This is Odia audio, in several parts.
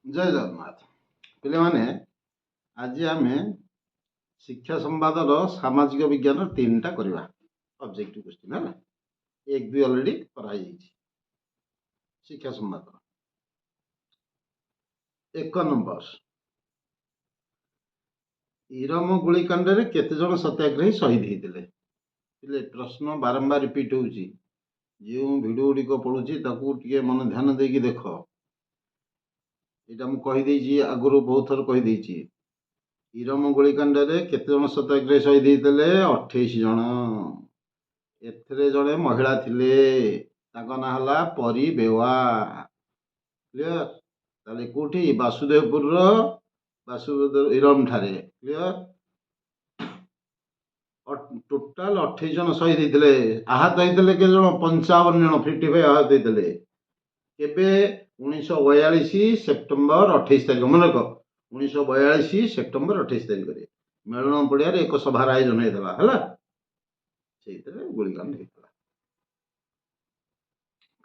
जय जगन्नाथ पे आज आम शिक्षा संवादर सामाजिक विज्ञान तीन टा करवा ऑब्जेक्टिव क्वेश्चन है एक भी ऑलरेडी कराई शिक्षा संवाद एक नंबर इरम गुलिकांड केते जन सत्याग्रही शहीद होते प्रश्न बारंबार रिपीट हो जो भिडियो गुड़िक पढ़ुची मन ध्यान देकी देख यहाँ मुझे आगुरी बहुत थर कहीदे इरम गुलिकांड केते जन सत्याग्रही शहीद होते 28 जन एथे जड़े महिला थिले ना हला परी बेवा क्लियर ताले कोठी वासुदेवपुर वासुदेव इरम ठारे क्लियर टोटाल 28 जन शहीद होते आहत होते के जन 55 जन 55 आहत होते केबे 1942 सेप्टेम्बर 28 तारिख मन रख 1942 सेप्टेम्बर 28 तारिख मेलन पड़िया एक सभार आयोजन होता है गुलिकांड होता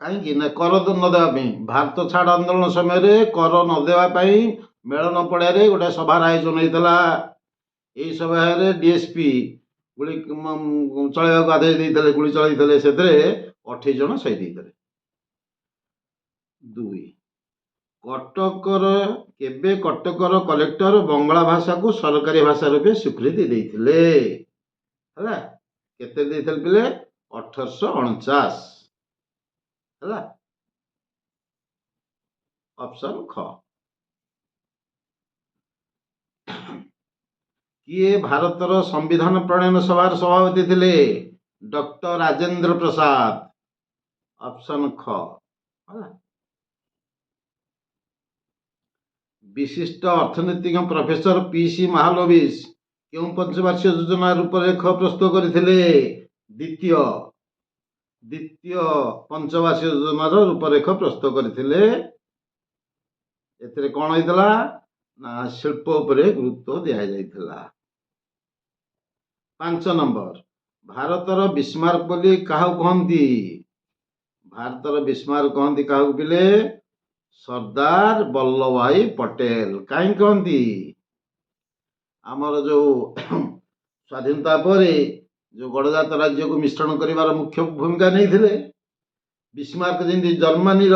कहीं कर नदेवाई भारत छाड़ आंदोलन समय कर नदेवाई मेलन पड़िया गोटे सभार आयोजन होता यही सभा डीएसपी गुली चलवा आदेश गुली चलते से 28 जन शहीद होते दुई कटकर केबे कटकर कलेक्टर बंगला भाषा को सरकारी भाषा रूपे स्वीकृति देते है केते देते पिले 1849 है ऑप्शन ख किए भारतर संविधान प्रणयन सभार सभापति थे डॉक्टर राजेंद्र प्रसाद ऑप्शन ख विशिष्ट अर्थनीतिज्ञ प्रोफेसर पीसी महालनोबिस क्यों पंचवार्षिक योजना रूपरेख प्रस्तुत करते द्वितीय द्वितीय पंचवार्षिक योजनार रूपरेख प्रस्तुत करते कौन होता ना शिल्प उपरे गुरुत्व दि जाइथिला 5 नंबर भारतर बिस्मार्क बोली काहू कहती भारतर बिस्मार्क कहती काहू पिले सरदार वल्लभ भाई पटेल कहीं कहती आमर जो स्वाधीनता पर जो गणजात राज्य को मिश्रण कर मुख्य भूमिका नहीं थे बिस्मार्क जमी जर्मनी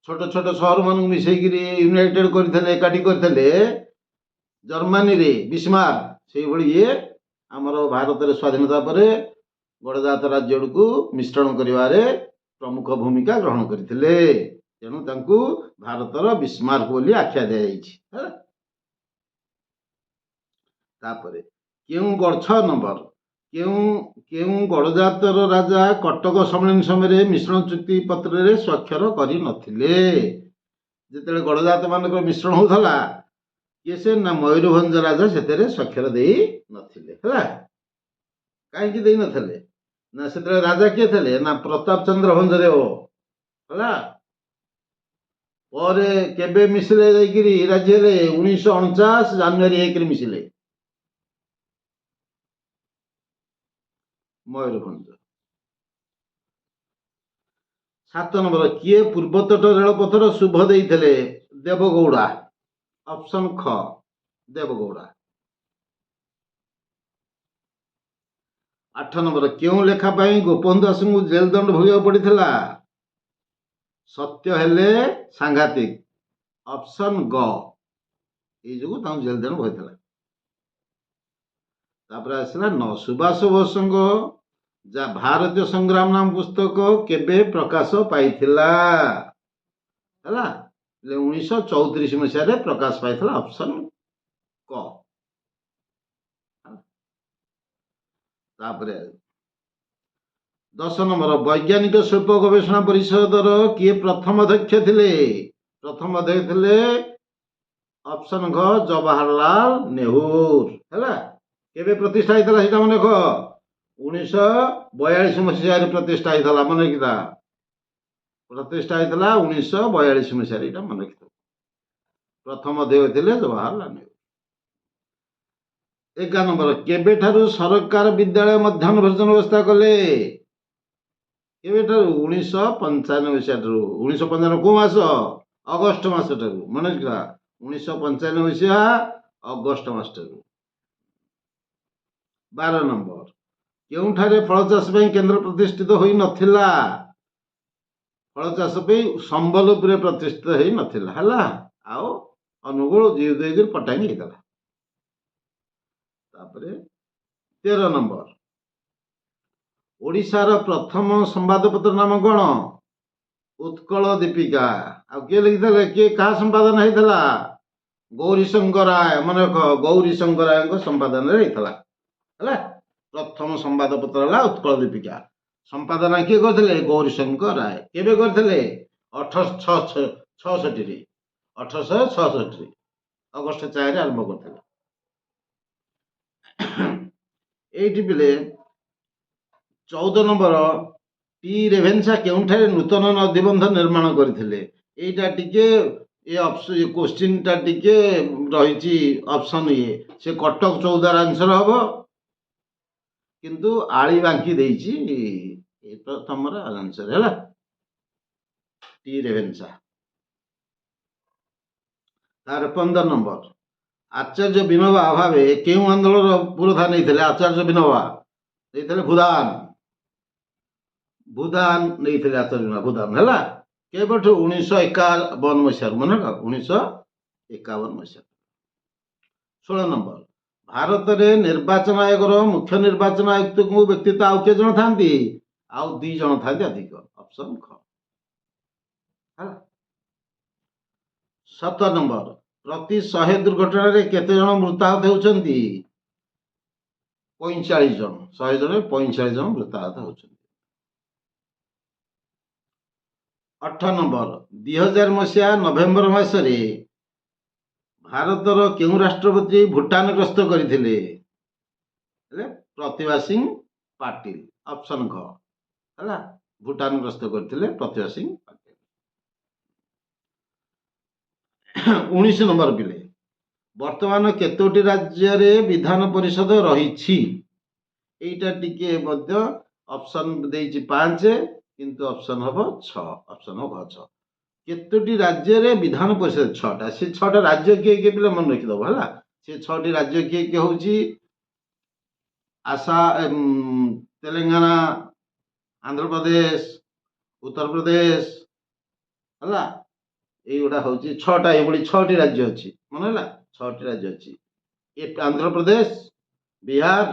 छोट छोट सहर मान मिसेक यूनाइटेड करते एकाठी करते जर्मनी रे बिस्मार्क से ये आमर भारत स्वाधीनता पर गणजात राज्य को मिश्रण कर प्रमुख भूमिका ग्रहण करते तेणु भारतर बिस्मार्क बोली आख्या दिया क्यों गढ़ नंबर क्यों गणजातर राजा कटक सम्मेलन समय मिश्रण चुक्ति पत्र स्वाक्षर कर जिते गणजात मान मिश्रण होता किए से ना मयूरभंज राजा से स्वाक्षर दे नथिले कहीं दे नथिले ना से राजा किए थे ना प्रताप चंद्र भंजदेव है और केबे मिसिले राज्य 1949 जानुरी 1 मिसिले मयूरभंज 7 नंबर किए पूर्वतट रेलपथर शुभ देते देवगौड़ा ऑप्शन ख देवगौड़ा 8 नंबर क्यों लेखापाई गोपबंधु दास को जेल दंड भोग पड़ा सत्य हेले सांघातिक ऑप्शन ग ये जो जेल दंड भोग आसला 9 सुभाष बोस जा भारतीय संग्राम नाम पुस्तक केबे प्रकाश पाई 1934 मसीह प्रकाश पाई ऑप्शन क 10 नंबर वैज्ञानिक शिल्प गवेषणा परिषदर किए प्रथम अध्यक्ष थे प्रथम अध्यक्ष थे ऑप्शन घ जवाहरलाल नेहरू है केबे प्रतिष्ठा होता मन देख 1942 मसीह प्रतिष्ठा होता मन रखा प्रतिष्ठा होता 1942 मसीह मन रखी प्रथम अध्यक्ष थे जवाहरलाल नेहरू 11 नंबर केबे ठारू सरकार विद्यालय मध्याह्न भोजन व्यवस्था कले केबे ठारू 1995 मसीह 1995 को मास ଅଗଷ୍ଟ ମାସଠାରୁ ମନେ ରଖିବା 1995 ମସିହା ଅଗଷ୍ଟ ମାସଠାରୁ। 12 ନମ୍ବର କେଉଁଠାରେ ଫଳ ଚାଷ ପାଇଁ କେନ୍ଦ୍ର ପ୍ରତିଷ୍ଠିତ ହୋଇ ନଥିଲା? ଫଳ ଚାଷ ପାଇଁ ସମ୍ବଲପୁରରେ ପ୍ରତିଷ୍ଠିତ ହେଇ ନଥିଲା ହେଲା, ଆଉ ଅନୁଗୁଳ ଉଦୟଗିରି ପଟ୍ଟାଙ୍ଗୀ ହେଇଥିଲା। ତାପରେ 13 ନମ୍ବର ଓଡ଼ିଶାର ପ୍ରଥମ ସମ୍ବାଦପତ୍ର ନାମ କଣ? ଉତ୍କଳ ଦୀପିକା। ଆଉ କିଏ ଲେଖିଥିଲେ? କିଏ କାହା ସମ୍ପାଦନ ହେଇଥିଲା? ଗୌରୀଶଙ୍କର ରାୟ। ମନେ ରଖ, ଗୌରୀଶଙ୍କର ରାୟଙ୍କ ସମ୍ପାଦନରେ ହେଇଥିଲା ହେଲା। ପ୍ରଥମ ସମ୍ବାଦପତ୍ର ହେଲା ଉତ୍କଳ ଦୀପିକା। ସମ୍ପାଦନା କିଏ କରିଥିଲେ? ଗୌରୀଶଙ୍କର ରାୟ। କେବେ କରିଥିଲେ? 1866 1866 ଅଗଷ୍ଟ 4 ଆରମ୍ଭ କରିଥିଲେ। ଏଇଠି ପିଲେ 14 ନମ୍ବର ଟି ରେଭେନ୍ସା କେଉଁଠାରେ ନୂତନ ନଦୀବନ୍ଧ ନିର୍ମାଣ କରିଥିଲେ? ଏଇଟା ଟିକେ କୋଶ୍ଚିନ୍ଟା ଟିକେ ରହିଛି ଅପସନ୍ ସେ କଟକ ଚୌଦାର ଆନ୍ସର ହବ, କିନ୍ତୁ ଆଳି ବାଙ୍କି ଦେଇଛି ତମର ଆନ୍ସର ହେଲା ଟି ରେଭେନ୍ସା। ତାର 15 ନମ୍ବର ଆଚାର୍ଯ୍ୟ ବିନୋବା ଭାବେ କେଉଁ ଆନ୍ଦୋଳନର ପୁରୋଧା ନେଇଥିଲେ? ଆଚାର୍ଯ୍ୟ ବିନୋବା ନେଇଥିଲେ ଭୂଦାନ ନେଇଥିଲେ ଆଚାର୍ଯ୍ୟ ବିନୋବା ଭୂଦାନ ହେଲା। କେବେଠୁ? 1951 ମସିହାରୁ। ମନେ ରଖ, 1951 ମସିହା। 16 ନମ୍ବର ଭାରତରେ ନିର୍ବାଚନ ଆୟୋଗର ମୁଖ୍ୟ ନିର୍ବାଚନ ଆୟୁକ୍ତଙ୍କୁ ବ୍ୟତୀତ ଆଉ କିଏ ଜଣ ଥାନ୍ତି? ଆଉ 2 ଜଣ ଥାନ୍ତି ଅଧିକ। ଅପସନ ଖ ହେଲା। 17 ନମ୍ବର ପ୍ରତି 100 ଦୁର୍ଘଟଣାରେ କେତେ ଜଣ ମୃତାହତ ହେଉଛନ୍ତି? 45 ଜଣ। 100 ଜଣରେ 45 ଜଣ ମୃତାହତ ହେଉଛନ୍ତି। 18 ନମ୍ବର 2000 ମସିହା ନଭେମ୍ବର ମାସରେ ଭାରତର କେଉଁ ରାଷ୍ଟ୍ରପତି ଭୁଟାନ ଗସ୍ତ କରିଥିଲେ? ପ୍ରତିଭା ସିଂ ପାଟିଲ। ଅପସନ ଘ ହେଲା। ଭୁଟାନ ଗସ୍ତ କରିଥିଲେ ପ୍ରତିଭା ସିଂ ପାଟିଲ। 19 ନମ୍ବର ପିଲେ ବର୍ତ୍ତମାନ କେତୋଟି ରାଜ୍ୟରେ ବିଧାନ ପରିଷଦ ରହିଛି? ଏଇଟା ଟିକେ ମଧ୍ୟ ଅପସନ ଦେଇଛି 5, କିନ୍ତୁ ଅପସନ ହବ 6। ଅପସନ ହବ 6। କେତୋଟି ରାଜ୍ୟରେ ବିଧାନ ପରିଷଦ? 6ଟା। ସେ 6ଟା ରାଜ୍ୟ କିଏ କିଏ ପିଲା ମନେ ରଖିଦବ ହେଲା। ସେ 6ଟି ରାଜ୍ୟ କିଏ କିଏ ହଉଛି? ତେଲେଙ୍ଗାନା, ଆନ୍ଧ୍ରପ୍ରଦେଶ, ଉତ୍ତରପ୍ରଦେଶ ହେଲା। এইগুলা হচ্ছে 6টা। এভাবে 6টি রাজ্য ଅଛି মনে ହେଲା। 6টি রাজ্য ଅଛି। আন্ধ্রপ্রদেশ, বিহার,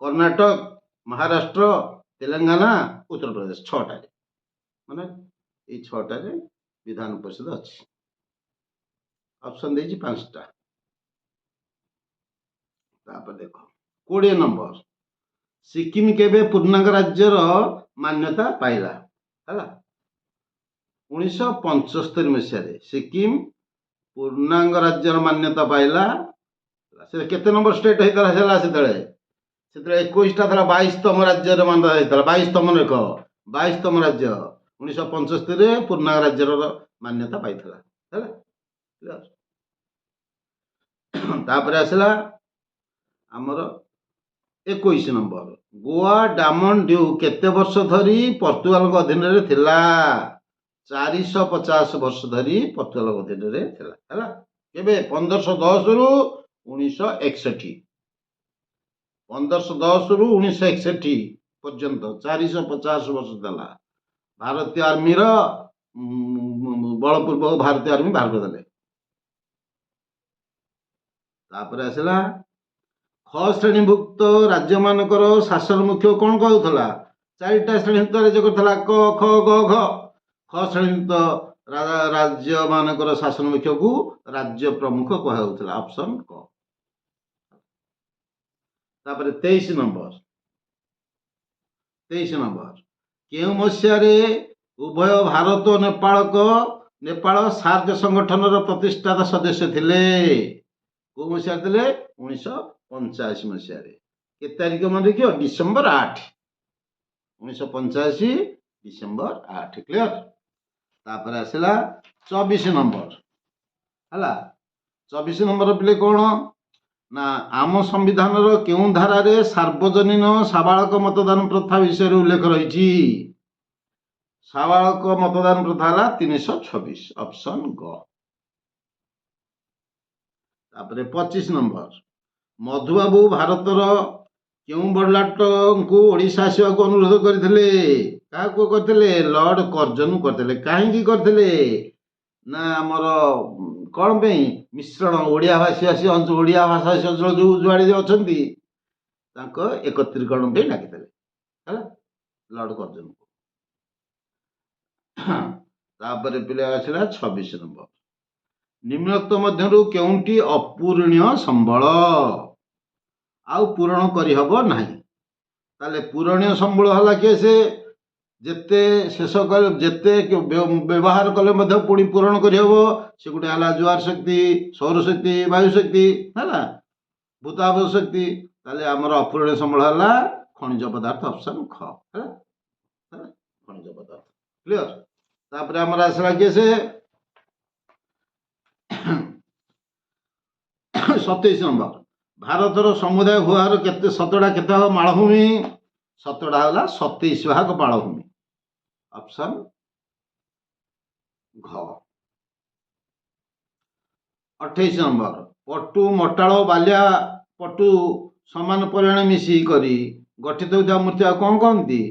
কর্ণাটক, মহারাষ্ট্র, তেলেঙ্গানা, উত্তরপ্রদেশ। 6টাରେ মানে এই 6টাରେ ବିଧାନ ପରିଷଦ ଅଛି। ଅପସନ ଦେଇଛି 5ଟା। ତାପରେ ଦେଖ 20 ନମ୍ବର ସିକିମ କେବେ ପୂର୍ଣ୍ଣାଙ୍ଗ ରାଜ୍ୟର ମାନ୍ୟତା ପାଇଲା? ହେଲା 1975 ମସିହାରେ ସିକିମ ପୂର୍ଣ୍ଣାଙ୍ଗ ରାଜ୍ୟର ମାନ୍ୟତା ପାଇଲା। ସେ କେତେ ନମ୍ବର ଷ୍ଟେଟ୍ ହେଇଥିଲା ସେତେବେଳେ? 21ଟା ଥିଲା। 22ତମ ରାଜ୍ୟର ମାନ୍ୟତା ହେଇଥିଲା। 22ତମ ରେଖ 22ତମ ରାଜ୍ୟ 1975ରେ ପୂର୍ଣ୍ଣାଙ୍ଗ ରାଜ୍ୟର ମାନ୍ୟତା ପାଇଥିଲା ହେଲା। ତାପରେ ଆସିଲା ଆମର 21 ନମ୍ବର ଗୋଆ ଡାମନ ଡ୍ୟୁ କେତେ ବର୍ଷ ଧରି ପର୍ତ୍ତୁଗାଲଙ୍କ ଅଧୀନରେ ଥିଲା? 450 ବର୍ଷ ଧରି ପର୍ତ୍ତୁଗାଲଙ୍କ ଅଧୀନରେ ଥିଲା ହେଲା। କେବେ? 1510ରୁ 1961। 1510ରୁ 1961 ପର୍ଯ୍ୟନ୍ତ 450 ବର୍ଷ ଥିଲା। ଭାରତୀୟ ଆର୍ମିର ବଳପୂର୍ବକ ଭାରତୀୟ ଆର୍ମି ବାହାର କରିଦେଲେ। ତାପରେ ଆସିଲା ଖ ଶ୍ରେଣୀଭୁକ୍ତ ରାଜ୍ୟମାନଙ୍କର ଶାସନ ମୁଖ୍ୟ କଣ କହୁଥିଲା? 4ଟା ଶ୍ରେଣୀଭୁକ୍ତ ରାଜ୍ୟ କରିଥିଲା କ ଖ ଗ ଘ। ଖ ଶ୍ରେଣୀଭୁକ୍ତ ରାଜ୍ୟମାନଙ୍କର ଶାସନ ମୁଖ୍ୟକୁ ରାଜ୍ୟ ପ୍ରମୁଖ କୁହାଯାଉଥିଲା। ଅପସନ କ। ତାପରେ 23 ନମ୍ବର କେଉଁ ମସିହାରେ ଉଭୟ ଭାରତ ଓ ନେପାଳ ସାର୍କ ସଂଗଠନର ପ୍ରତିଷ୍ଠାତା ସଦସ୍ୟ ଥିଲେ? କୋଉ ମସିହାରେ ଥିଲେ? 1985 ମସିହାରେ। କେତେ ତାରିଖ ମନେ ରଖିବ? ଡିସେମ୍ବର 8। 1985 ଡିସେମ୍ବର 8। କ୍ଲିୟର? ତାପରେ ଆସିଲା 24 ନମ୍ବର ହେଲା। 24 ନମ୍ବର ପିଲେ କଣ ନା ଆମ ସମ୍ବିଧାନର କେଉଁ ଧାରାରେ ସାର୍ବଜନୀନ ସାବାଳକ ମତଦାନ ପ୍ରଥା ବିଷୟରେ ଉଲ୍ଲେଖ ରହିଛି? ସାବାଳକ ମତଦାନ ପ୍ରଥା ହେଲା 326 ଅପସନ୍ ଗ। ତାପରେ 25 ନମ୍ବର, ମଧୁବାବୁ ଭାରତର କେଉଁ ବଡ଼ଲାଟଙ୍କୁ ଓଡ଼ିଶା ଆସିବାକୁ ଅନୁରୋଧ କରିଥିଲେ? କାହାକୁ କରିଥିଲେ? ଲର୍ଡ କର୍ଜନଙ୍କୁ କରିଥିଲେ। କାହିଁକି କରିଥିଲେ? ନା ଆମର କ'ଣ ପାଇଁ? ମିଶ୍ରଣ ଓଡ଼ିଆ ଭାଷୀ ଓଡ଼ିଆ ଭାଷାଭାଷୀ ଅଞ୍ଚଳ ଯେଉଁ ଯୁଆଡ଼େ ଅଛନ୍ତି ତାଙ୍କ ଏକତ୍ରୀକରଣ ପାଇଁ ଡାକିଥିଲେ ହେଲା ଲର୍ଡ କର୍ଜନଙ୍କୁ। ତାପରେ ପିଲା ଆସିଲା 26 ନମ୍ବର, ନିମ୍ନୋକ୍ତ ମଧ୍ୟରୁ କେଉଁଟି ଅପୂରଣୀୟ ସମ୍ବଳ ଆଉ ପୂରଣ କରିହବ ନାହିଁ? ତାହେଲେ ପୂରଣୀୟ ସମ୍ବଳ ହେଲା କିଏ? ସେ ଯେତେ ଶେଷ କଲେ ଯେତେ ବ୍ୟବହାର କଲେ ମଧ୍ୟ ପୁଣି ପୂରଣ କରିହବ। ସେ ଗୋଟେ ହେଲା ଜୁଆର ଶକ୍ତି, ସୌରଶକ୍ତି, ବାୟୁଶକ୍ତି ହେଲା ଭୂତାପ ଶକ୍ତି। ତାହେଲେ ଆମର ଅପୂରଣୀୟ ସମ୍ବଳ ହେଲା ଖଣିଜ ପଦାର୍ଥ ଅପସନ୍ ଖ ହେଲା ଖଣିଜ ପଦାର୍ଥ। କ୍ଲିୟର? ତାପରେ ଆମର ଆସିଲା କିଏ? ସେ 27 ନମ୍ବର, ଭାରତର ସମୁଦାୟ ଭୂଭାଗର କେତେ ଶତକଡ଼ା କେତେ ହେବ ମାଳଭୂମି? ଶତକଡ଼ା ହେଲା 27% ମାଳଭୂମି ଅପସନ୍ ଘ। 28 ନମ୍ବର, ପଟୁ ମଟାଳ ବାଲିଆ ପଟୁ ସମାନ ପରିମାଣ ମିଶି କରି ଗଠିତ ହେଉଥିବା ମୂର୍ତ୍ତିକା କ'ଣ କହନ୍ତି?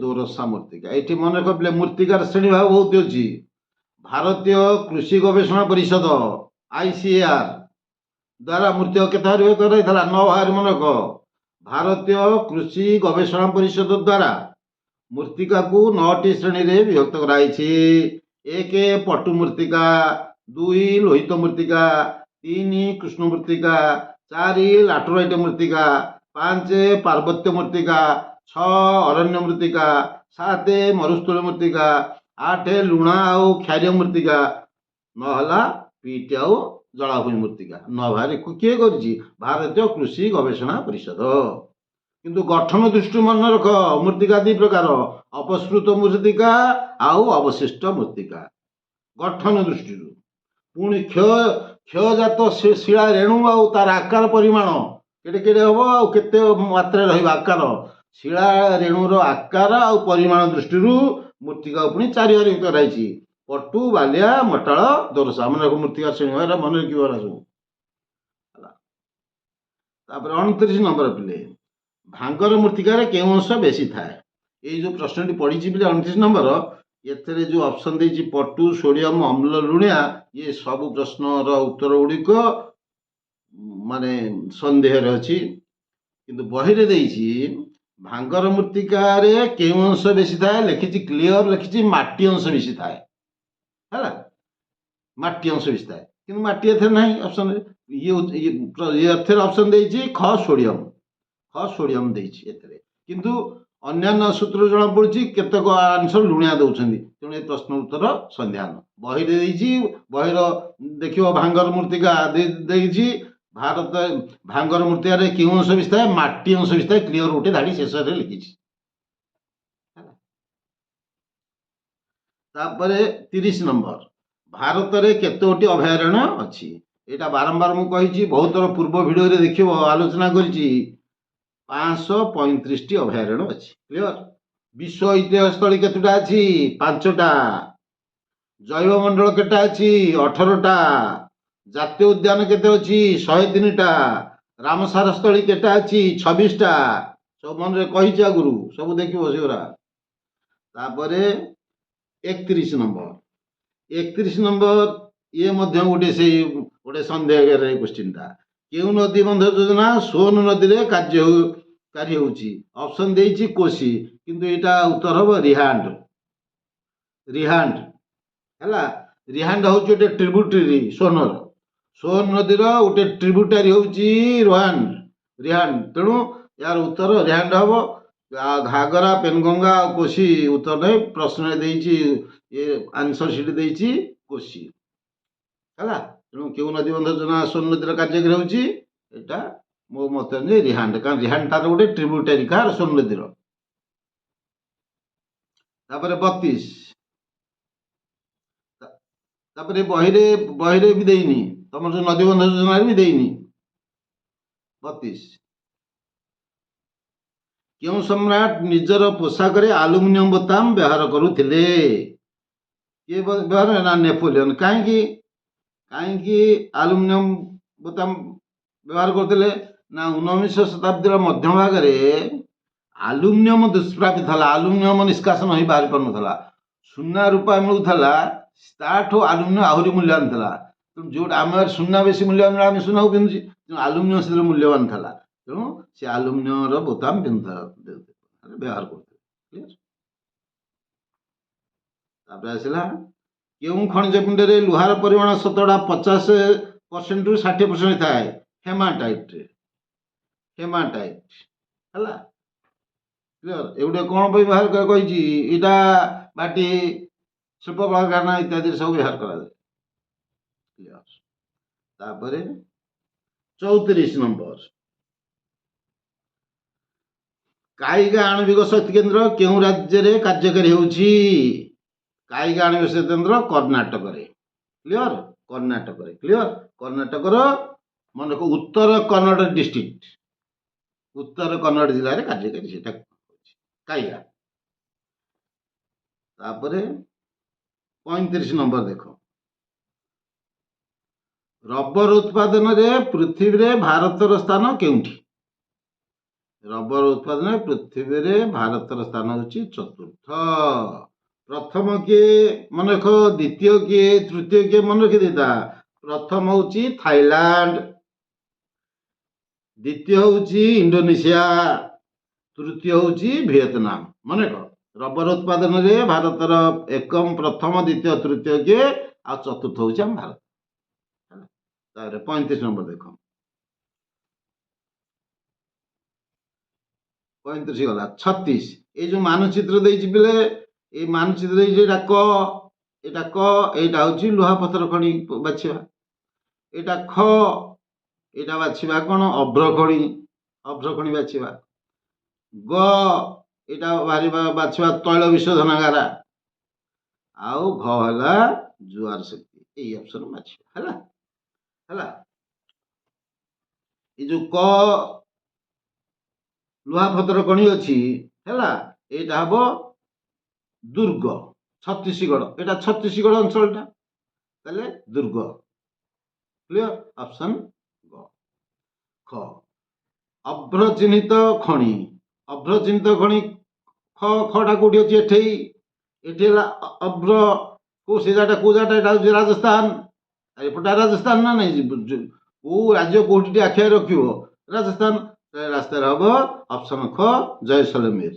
ଦୋରସା ମୂର୍ତ୍ତିକା। ଏଇଠି ମନେ ରଖିଲେ ମୂର୍ତ୍ତିକାର ଶ୍ରେଣୀ ଭାଗ ବହୁତ ଅଛି। ଭାରତୀୟ କୃଷି ଗବେଷଣା ପରିଷଦ ICAR ଦ୍ୱାରା ମୂର୍ତ୍ତିକା କେତେ ଭାଗରେ ବିଭକ୍ତ ରହିଥିଲା? 9 ଭାଗରେ। ମନେ ରଖ, ଭାରତୀୟ କୃଷି ଗବେଷଣା ପରିଷଦ ଦ୍ୱାରା ମୂର୍ତ୍ତିକାକୁ 9ଟି ଶ୍ରେଣୀରେ ବିଭକ୍ତ କରାଯାଇଛି। 1 ପଟୁ ମୂର୍ତ୍ତିକା, 2 ଲୋହିତ ମୂର୍ତ୍ତିକା, 3 କୃଷ୍ଣ ମୂର୍ତ୍ତିକା, 4 ଲାଟରାଇଟ ମୂର୍ତ୍ତିକା, 5 ପାର୍ବତ୍ୟ ମୂର୍ତ୍ତିକା, 6 ଅରଣ୍ୟ ମୃତ୍ତିକା, 7 ମରୁସ୍ଥଳ ମୃତ୍ତିକା, 8 ଲୁଣା ଆଉ କ୍ଷାରୀୟ ମୃତ୍ତିକା, 9 ହେଲା ପିଟ ଆଉ ଜଳାଭୂମି ମୃତ୍ତିକା। 9 ଭାଗରେ କିଏ କରିଛି? ଭାରତୀୟ କୃଷି ଗବେଷଣା ପରିଷଦ। କିନ୍ତୁ ଗଠନ ଦୃଷ୍ଟିରୁ ମନେ ରଖ ମୃତ୍ତିକା 2 ପ୍ରକାର, ଅପସୃତ ମୃତ୍ତିକା ଆଉ ଅବଶିଷ୍ଟ ମୃତ୍ତିକା। ଗଠନ ଦୃଷ୍ଟିରୁ ପୁଣି କ୍ଷୟଜାତ ଶିଳା ରେଣୁ ଆଉ ତାର ଆକାର ପରିମାଣ କେଡ଼େ କେଡ଼େ ହବ ଆଉ କେତେ ମାତ୍ରାରେ ରହିବ ଆକାର, ଶିଳା ରେଣୁର ଆକାର ଆଉ ପରିମାଣ ଦୃଷ୍ଟିରୁ ମୃତ୍ତିକା ପୁଣି 4 ଭାଗରେ ବିଭକ୍ତ କରାଯାଇଛି। ପଟୁ, ବାଲିଆ, ମଟାଳ, ଦୋରସା। ମନେ ରଖ ମୃତ୍ତିକା ଶ୍ରେଣୀ ଭାଗ ମନେ ରଖିବ ସବୁ। ତାପରେ 29 ନମ୍ବର ପିଲେ, ଭାଙ୍ଗର ମୃତ୍ତିକାରେ କେଉଁ ଅଂଶ ବେଶୀ ଥାଏ? ଏଇ ଯୋଉ ପ୍ରଶ୍ନଟି ପଢିଛି ପିଲେ 29 ନମ୍ବର, ଏଥିରେ ଯୋଉ ଅପସନ ଦେଇଛି ପଟୁ, ସୋଡ଼ିୟମ, ଅମ୍ଳ, ଲୁଣିଆ, ଇଏ ସବୁ ପ୍ରଶ୍ନର ଉତ୍ତର ଗୁଡ଼ିକ ମାନେ ସନ୍ଦେହରେ ଅଛି। କିନ୍ତୁ ବହିରେ ଦେଇଛି ଭାଙ୍ଗର ମୃତ୍ତିକାରେ କେଉଁ ଅଂଶ ବେଶୀ ଥାଏ? ଲେଖିଛି କ୍ଲିୟର, ଲେଖିଛି ମାଟି ଅଂଶ ବେଶୀ ଥାଏ ହେଲା ମାଟି ଅଂଶ ବେଶୀ ଥାଏ। କିନ୍ତୁ ମାଟି ଏଥିରେ ନାହିଁ ଅପସନରେ। ଏଥିରେ ଅପସନ ଦେଇଛି ଖ ସୋଡ଼ିୟମ ଦେଇଛି ଏଥିରେ। କିନ୍ତୁ ଅନ୍ୟାନ୍ୟ ସୂତ୍ରରୁ ଜଣାପଡୁଛି କେତେକ ଆନ୍ସର ଲୁଣିଆ ଦଉଛନ୍ତି। ତେଣୁ ଏ ପ୍ରଶ୍ନ ଉତ୍ତର ସନ୍ଧାନ ବହିରେ ଦେଇଛି। ବହିର ଦେଖିବ ଭାଙ୍ଗର ମୃତ୍ତିକା ଦେଇଛି, ଭାରତ ଭାଙ୍ଗର ମୃତ୍ତିକାରେ କେଉଁ ଅଂଶ ବେଶୀ ଥାଏ? ମାଟି ଅଂଶ ବେଶୀ ଥାଏ। କ୍ଲିୟର ଗୋଟେ ଧାଡ଼ି ଶେଷରେ ଲେଖିଛି। ତାପରେ 30 ନମ୍ବର, ଭାରତରେ କେତୋଟି ଅଭୟାରଣ୍ୟ ଅଛି? ଏଇଟା ବାରମ୍ବାର ମୁଁ କହିଛି, ବହୁତ ଥର ପୂର୍ବ ଭିଡ଼ିଓରେ ଦେଖିବ ଆଲୋଚନା କରିଛି। 535ଟି ଅଭୟାରଣ୍ୟ ଅଛି। କ୍ଲିୟର? ବିଶ୍ୱ ଐତିହ୍ୟ ସ୍ଥଳୀ କେତେଟା ଅଛି? 5ଟା। ଜୈବମଣ୍ଡଳ କେତେ ଅଛି? 18ଟା। ଜାତୀୟ ଉଦ୍ୟାନ କେତେ ଅଛି? 103ଟା। ରାମସାର ସ୍ଥଳୀ କେତେ ଅଛି? 26ଟା। ସବୁ ମନରେ କହିଛି ଆଗରୁ, ସବୁ ଦେଖିବ ସେଗୁରା। ତାପରେ 31 ନମ୍ବର, 31 ନମ୍ବର ଇଏ ମଧ୍ୟ ଗୋଟେ ସନ୍ଦେହରେ କ୍ୱେଶ୍ଚିନ୍ଟା। କେଉଁ ନଦୀ ବନ୍ଧ ଯୋଜନା ସୋନ ନଦୀରେ କାର୍ଯ୍ୟକାରୀ ହେଉଛି? ଅପସନ ଦେଇଛି କୋଶି, କିନ୍ତୁ ଏଇଟା ଉତ୍ତର ହବ ରିହାଣ୍ଡ ହେଲା। ରିହାଣ୍ଡ ହଉଛି ଗୋଟେ ଟ୍ରିବ୍ୟୁଟାରୀ ସୋନର। ସୋନ ନଦୀର ଗୋଟେ ଟ୍ରିବ୍ୟୁଟାରୀ ହଉଛି ରିହାଣ୍ଡ। ତେଣୁ ଏହାର ଉତ୍ତର ରିହାଣ୍ଡ ହବ। ଘାଗରା, ପେନଗଙ୍ଗା ଆଉ କୋଶି ଉତ୍ତର ନାହିଁ। ପ୍ରଶ୍ନରେ ଦେଇଛି ଆନ୍ସର ସିଟ୍ ଦେଇଛି କୋଶି ହେଲା। ତେଣୁ କେଉଁ ନଦୀ ବନ୍ଧ ଯୋଜନା ସୋନ ନଦୀର କାର୍ଯ୍ୟକାରୀ ହେଉଛି? ଏଇଟା ମୋ ମତରେ ରିହାଣ୍ଡ, କାରଣ ରିହାଣ୍ଡ ତାର ଗୋଟେ ଟ୍ରିବ୍ୟୁଟାରୀ କାହାର? ସୋନ ନଦୀର। ତାପରେ 32, ତାପରେ ବହିରେ ବି ଦେଇନି, ତମର ଯୋଉ ନଦୀବନ୍ଧ ଯୋଜନାରେ ବି ଦେଇନି। 32 କେଉଁ ସମ୍ରାଟ ନିଜର ପୋଷାକରେ ଆଲୁମିନିୟମ ବୋତାମ ବ୍ୟବହାର କରୁଥିଲେ? କିଏ ବ୍ୟବହାର ନା ନେପୋଲିଅନ। କାହିଁକି କାହିଁକି ଆଲୁମିନିୟମ ବୋତାମ ବ୍ୟବହାର କରୁଥିଲେ? ନା 19 ଶତାବ୍ଦୀର ମଧ୍ୟଭାଗରେ ଆଲୁମିନିୟମ ଦୁଷ୍ପ୍ରାପ୍ୟ ଥିଲା, ଆଲୁମିନିୟମ ନିଷ୍କାସନ ହୋଇ ବାହାରି ପାରୁନଥିଲା। ସୁନା ରୂପା ମିଳୁଥିଲା, ତାଠୁ ଆଲୁମିନିୟମ ଆହୁରି ମୂଲ୍ୟବାନ ଥିଲା। ତେଣୁ ଯୋଉଟା ଆମର ସୁନା ବେଶୀ ମୂଲ୍ୟବାନ, ଆମେ ସୁନାକୁ ପିନ୍ଧୁଛି, ତେଣୁ ଆଲୁମିନିୟମ ସେଥିରେ ମୂଲ୍ୟବାନ ଥିଲା। ତେଣୁ ସେ ଆଲୁମିନିୟମର ବୋତାମ ବ୍ୟବହାର କରୁଥିଲେ। ତାପରେ ଆସିଲା, କେଉଁ ଖଣିଜ ପିଣ୍ଡରେ ଲୁହାର ପରିମାଣ ଶତକଡ଼ା 50%ରୁ 60% ଥାଏ? ହେମାଟାଇଟ୍ରେ। ହେମାଟାଇଟ୍ ହେଲା, କ୍ଲିୟର। ଏଗୁଡେ କଣ ପାଇଁ ବ୍ୟବହାର କହିଛି? ଏଇଟା ମାଟି ଶିଳ୍ପ କଳକାରଖାନା ଇତ୍ୟାଦି ସବୁ ବ୍ୟବହାର କରାଯାଏ। କ୍ଲିୟର। ତାପରେ 34 ନମ୍ବର, କାଇଗା ଆଣବିକ ଶକ୍ତି କେନ୍ଦ୍ର କେଉଁ ରାଜ୍ୟରେ କାର୍ଯ୍ୟକାରୀ ହେଉଛି? କାଇଗା ଆଣବିକ ଶକ୍ତି କେନ୍ଦ୍ର କର୍ଣ୍ଣାଟକରେ। କ୍ଲିୟର, କର୍ଣ୍ଣାଟକରେ। କ୍ଲିୟର, କର୍ଣ୍ଣାଟକର ମନେ ଉତ୍ତର କନ୍ନଡ଼ ଡିଷ୍ଟ୍ରିକ୍ଟ, ଉତ୍ତର କନ୍ନଡ଼ ଜିଲ୍ଲାରେ କାର୍ଯ୍ୟକାରୀ ସେଟା କାଇଗା। ତାପରେ 35 ନମ୍ବର ଦେଖ, ରବର ଉତ୍ପାଦନରେ ପୃଥିବୀରେ ଭାରତର ସ୍ଥାନ କେଉଁଠି? ରବର ଉତ୍ପାଦନରେ ପୃଥିବୀରେ ଭାରତର ସ୍ଥାନ ହେଉଛି ଚତୁର୍ଥ। ପ୍ରଥମ କିଏ ମନେ ରଖ, ଦ୍ୱିତୀୟ କିଏ, ତୃତୀୟ କିଏ ମନେ ରଖିଦେଇଥା। ପ୍ରଥମ ହେଉଛି ଥାଇଲାଣ୍ଡ, ଦ୍ୱିତୀୟ ହେଉଛି ଇଣ୍ଡୋନେସିଆ, ତୃତୀୟ ହେଉଛି ଭିଏତନାମ। ମନେ ରଖ, ରବର ଉତ୍ପାଦନରେ ଭାରତର ଏକମ ପ୍ରଥମ, ଦ୍ୱିତୀୟ, ତୃତୀୟ କିଏ, ଆଉ ଚତୁର୍ଥ ହେଉଛି ଆମ ଭାରତ। ତାପରେ 35 ନମ୍ବର ଦେଖ, 35 ଗଲା। 36, ଏଇ ଯୋଉ ମାନଚିତ୍ର ଦେଇଛି ପିଲେ, ଏଇ ମାନଚିତ୍ର ଦେଇଛି, ଏଇଟା କ, ଏଇଟା ହଉଛି ଲୁହା ପଥର ଖଣି ବାଛିବା। ଏଇଟା ଖ, ଏଇଟା ବାଛିବା କଣ? ଅଭ୍ରଖଣି ବାଛିବା। ଗ, ଏଇଟା ବାଛିବା ତୈଳ ବିଶୋଧନାଗାର। ଆଉ ଘ ହେଲା ଜୁଆର ଶକ୍ତି। ଏଇ ଅପସନ ବାଛିବା ହେଲା। ହେଲା, ଏଇ ଯୋଉ କ ଲୁହା ପଥର ଖଣି ଅଛି ହେଲା, ଏଇଟା ହବ ଦୁର୍ଗ, ଛତିଶଗଡ଼। ଏଇଟା ଛତିଶଗଡ଼ ଅଞ୍ଚଳଟା, ତାହେଲେ ଦୁର୍ଗ। କ୍ଲିୟର, ଅପସନ ଗ। ଖ, ଅଭ୍ରଚିହ୍ନିତ ଖଣି। ଅଭ୍ରଚିହ୍ନିତ ଖଣି ଖଟା କୋଉଠି ଅଛି? ଏଠି ହେଲା ଅଭ୍ର। କୋଉ ସେ ଜାଗାଟା, କୋଉ ଜାଗାଟା? ଏଟା ହଉଛି ରାଜସ୍ଥାନ। ଏପଟା ରାଜସ୍ଥାନ ନା ନାଇଁ? କୋଉ ରାଜ୍ୟ କୋଉଠି ଟିକେ ଆଖିଆରେ ରଖିବ? ରାଜସ୍ଥାନ। ରାସ୍ତାରେ ହବ ଅପସନ ଖ, ଜୟସଲମେର।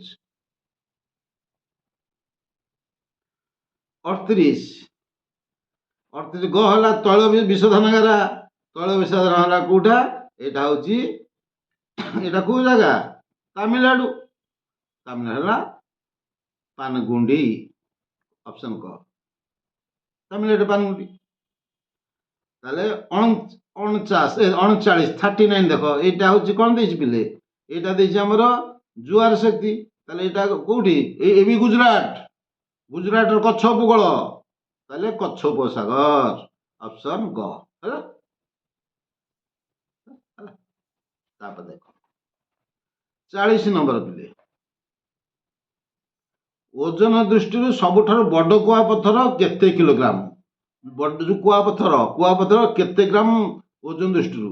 38 ଗ ହେଲା ତୈଳ ବିଶୋଧନାଗାର। ତୈଳ ବିଶୋଧନାଗାର ହେଲା କୋଉଟା? ଏଇଟା ହଉଛି, ଏଇଟା କୋଉ ଜାଗା? ତାମିଲନାଡୁ। ତାମିଲନାଡୁ ହେଲା ପାନଗୁଣ୍ଡି। ଅପସନ କ, ତାମିଲନାଡୁ ପାନଗୁଣ୍ଡି। ତାହେଲେ 39 ଦେଖ, ଏଇଟା ହଉଛି କଣ ଦେଇଛି ପିଲେ? ଏଇଟା ଦେଇଛି ଆମର ଜୁଆର ଶକ୍ତି। ତାହେଲେ ଏଇଟା କୋଉଠି? ଏ ବି ଗୁଜୁରାଟ। ଗୁଜୁରାଟର କଚ୍ଛ ଉପକୂଳ, ତାହେଲେ କଚ୍ଛ ଉପସାଗର। ଅପସନ ଗ ହେଲା। ତାପରେ ଦେଖ 40 ନମ୍ବର ପିଲେ, ଓଜନ ଦୃଷ୍ଟିରୁ ସବୁଠାରୁ ବଡ କୁଆପଥର କେତେ କିଲୋଗ୍ରାମ? ଯୋଉ କୁଆପଥର କେତେ ଗ୍ରାମ ଓଜନ ଦୃଷ୍ଟିରୁ?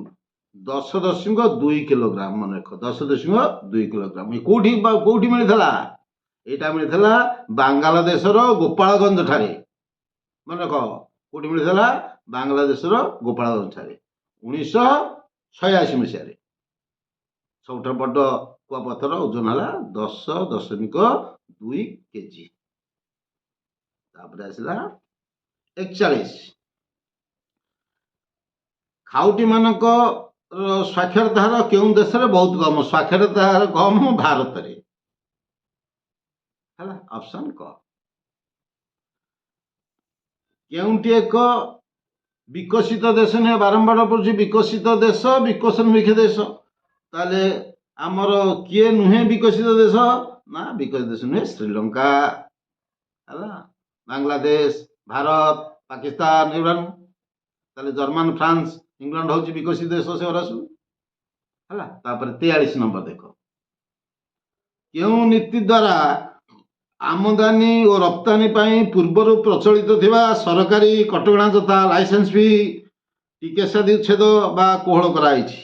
10.2 କିଲୋଗ୍ରାମ। ମନେ ରଖ, 10.2 କିଲୋଗ୍ରାମ। କୋଉଠି ମିଳିଥିଲା? ଏଇଟା ମିଳିଥିଲା ବାଂଲାଦେଶର ଗୋପାଳଗଞ୍ଜ ଠାରେ। ମନେ ରଖ, କୋଉଠି ମିଳିଥିଲା? ବାଂଲାଦେଶର ଗୋପାଳଗଞ୍ଜ ଠାରେ 1986 ମସିହାରେ। ସବୁଠାରୁ ବଡ କୁଆପଥର ଓଜନ ହେଲା 10.2 କେଜି। ତାପରେ ଆସିଲା 41, ଖାଉଟି ମାନଙ୍କ ସ୍ୱାକ୍ଷରତା ହାର କେଉଁ ଦେଶରେ ବହୁତ କମ? ସ୍ୱାକ୍ଷରତା ହାର କମ ଭାରତରେ ହେଲା। ଅପସନ କ। କେଉଁଠି ଏକ ବିକଶିତ ଦେଶ ନୁହେଁ? ବାରମ୍ବାର ପଡୁଛି ବିକଶିତ ଦେଶ, ବିକଶନମୁଖୀ ଦେଶ। ତାହେଲେ ଆମର କିଏ ନୁହେଁ ବିକଶିତ ଦେଶ? ନା, ବିକଶିତ ଦେଶ ନୁହେଁ ଶ୍ରୀଲଙ୍କା ହେଲା, ବାଂଲାଦେଶ, ଭାରତ, ପାକିସ୍ତାନ ଏଗୁଡ଼ା ନୁହଁ। ତାହେଲେ ଜର୍ମାନ, ଫ୍ରାନ୍ସ, ଇଂଲଣ୍ଡ ହଉଛି ବିକଶିତ ଦେଶ, ସେଗୁଡ଼ା ସବୁ ହେଲା। ତାପରେ 43 ନମ୍ବର ଦେଖ, କେଉଁ ନୀତି ଦ୍ୱାରା ଆମଦାନୀ ଓ ରପ୍ତାନି ପାଇଁ ପୂର୍ବରୁ ପ୍ରଚଳିତ ଥିବା ସରକାରୀ କଟକଣା ଯଥା ଲାଇସେନ୍ସ ଫି, ଟିକେସାଦି ଉଚ୍ଛେଦ ବା କୋହଳ କରାଯାଇଛି?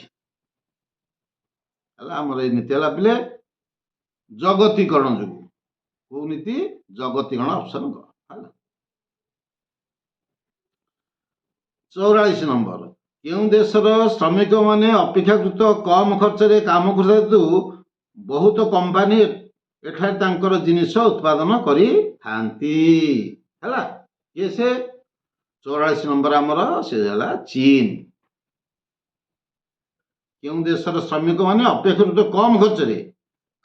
ହେଲା ଆମର ଏଇ ନୀତି ହେଲା ପିଲେ ଜଗତୀକରଣ ଯୋଗୁଁ। କୋଉ ନୀତି? ଜଗତୀକରଣ, ଅପସନ ଗ ହେଲା। 44 ନମ୍ବର, କେଉଁ ଦେଶର ଶ୍ରମିକ ମାନେ ଅପେକ୍ଷାକୃତ କମ ଖର୍ଚ୍ଚରେ କାମ କରୁଥିବା ହେତୁ ବହୁତ କମ୍ପାନୀ ଏଠାରେ ତାଙ୍କର ଜିନିଷ ଉତ୍ପାଦନ କରିଥାନ୍ତି? ହେଲା, କିଏ ସେ? 44 ନମ୍ବର ଆମର ସେ ହେଲା ଚୀନ। କେଉଁ ଦେଶର ଶ୍ରମିକ ମାନେ ଅପେକ୍ଷାକୃତ କମ ଖର୍ଚ୍ଚରେ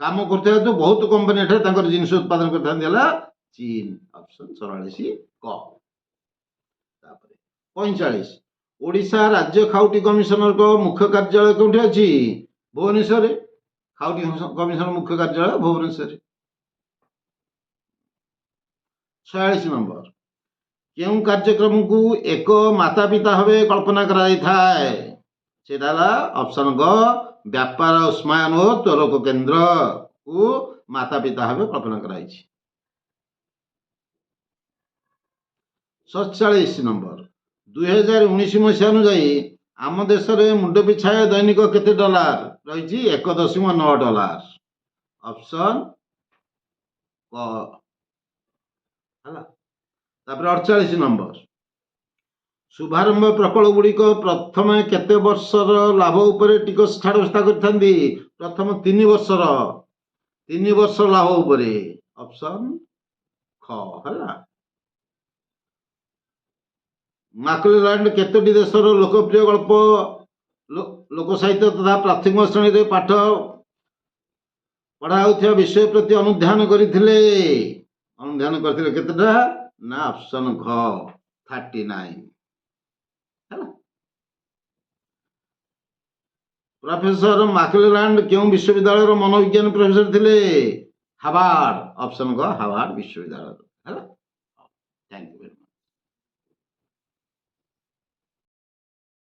କାମ କରୁଥିବା ହେତୁ ବହୁତ କମ୍ପାନୀ ଏଠାରେ ତାଙ୍କର ଜିନିଷ ଉତ୍ପାଦନ କରିଥାନ୍ତି? ହେଲା ଚୀନ, ଅପସନ 44 କ। ତାପରେ 45, ଓଡ଼ିଶା ରାଜ୍ୟ ଖାଉଟି କମିଶନରଙ୍କ ମୁଖ୍ୟ କାର୍ଯ୍ୟାଳୟ କେଉଁଠି ଅଛି? ଭୁବନେଶ୍ୱରରେ। ଖାଉଟି କମିଶନ ମୁଖ୍ୟ କାର୍ଯ୍ୟାଳୟ ଭୁବନେଶ୍ୱରରେ। 46 ନମ୍ବର, କେଉଁ କାର୍ଯ୍ୟକ୍ରମକୁ ଏକ ମାତା ପିତା ଭାବେ କଳ୍ପନା କରାଯାଇଥାଏ? ସେଟା ହେଲା ଅପସନ ଗ, ବ୍ୟାପାର ଉଷ୍ମାୟନ ଓ ତ୍ୱରକ କେନ୍ଦ୍ରକୁ ମାତା ପିତା ଭାବେ କଳ୍ପନା କରାଯାଇଛି। 47 ନମ୍ବର, 2019 ମସିହା ଅନୁଯାୟୀ ଆମ ଦେଶରେ ମୁଣ୍ଡ ପିଛା ଦୈନିକ କେତେ ଡଲାର ରହିଛି? 1.9 ଡଲାର, ଅପସନ କ ହେଲା। ତାପରେ 48 ନମ୍ବର, ଶୁଭାରମ୍ଭ ପ୍ରକଳ୍ପ ଗୁଡ଼ିକ ପ୍ରଥମେ କେତେ ବର୍ଷର ଲାଭ ଉପରେ ଟିକସ ଛାଡ଼ ବ୍ୟବସ୍ଥା କରିଥାନ୍ତି? ପ୍ରଥମ 3 ବର୍ଷର, 3 ବର୍ଷ ଲାଭ ଉପରେ, ଅପସନ ଖ ହେଲା। ମାକ୍ଲେଲାଣ୍ଡ କେତୋଟି ଦେଶର ଲୋକପ୍ରିୟ ଗଳ୍ପ, ଲୋକ ସାହିତ୍ୟ ତଥା ପ୍ରାଥମିକ ଶ୍ରେଣୀରେ ପାଠ ପଢ଼ାଯାଉଥିବା ବିଷୟ ପ୍ରତି ଅନୁଧ୍ୟାନ କରିଥିଲେ? ଅନୁଧ୍ୟାନ କରିଥିଲେ କେତେଟା? ନା ଅପସନ ଘ, 39 ହେଲା। ପ୍ରଫେସର ମାକ୍ଲେଲାଣ୍ଡ କେଉଁ ବିଶ୍ୱବିଦ୍ୟାଳୟର ମନୋବିଜ୍ଞାନ ପ୍ରଫେସର ଥିଲେ? ହାର୍ଭାର୍ଡ, ଅପସନ ଗ, ହାର୍ଭାର୍ଡ ବିଶ୍ୱବିଦ୍ୟାଳୟ ହେଲା।